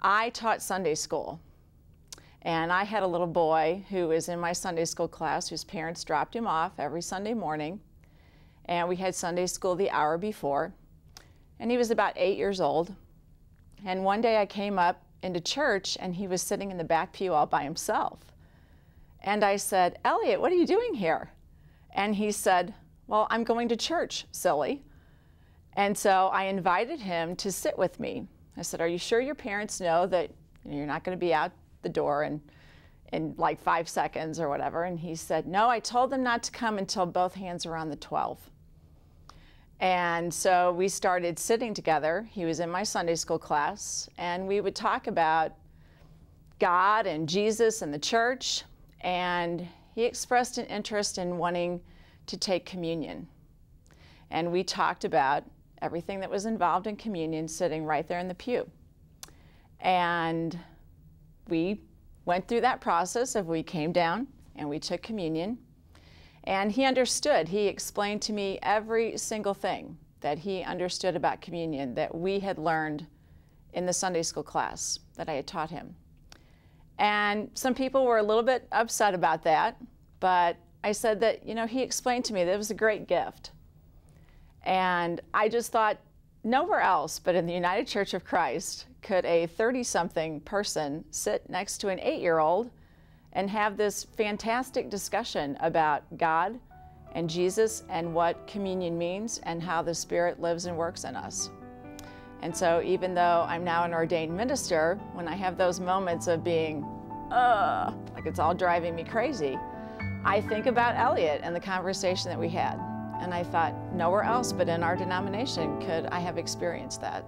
I taught Sunday school, and I had a little boy who was in my Sunday school class whose parents dropped him off every Sunday morning, and we had Sunday school the hour before, and he was about 8 years old. And one day I came up into church and he was sitting in the back pew all by himself. And I said, "Elliot, what are you doing here?" And he said, "Well, I'm going to church, silly." And so I invited him to sit with me. I said, "Are you sure your parents know that you're not going to be out the door in like 5 seconds or whatever?" And he said, "No, I told them not to come until both hands are on the 12. And so we started sitting together. He was in my Sunday school class, and we would talk about God and Jesus and the church. And he expressed an interest in wanting to take communion. And we talked about everything that was involved in communion sitting right there in the pew. And we went through that process of we came down and we took communion. And he understood. He explained to me every single thing that he understood about communion that we had learned in the Sunday school class that I had taught him. And some people were a little bit upset about that, but I said that, he explained to me that it was a great gift. And I just thought, nowhere else but in the United Church of Christ could a 30-something person sit next to an 8-year-old and have this fantastic discussion about God and Jesus and what communion means and how the Spirit lives and works in us. And so even though I'm now an ordained minister, when I have those moments of being, like it's all driving me crazy, I think about Elliot and the conversation that we had. And I thought, nowhere else but in our denomination could I have experienced that.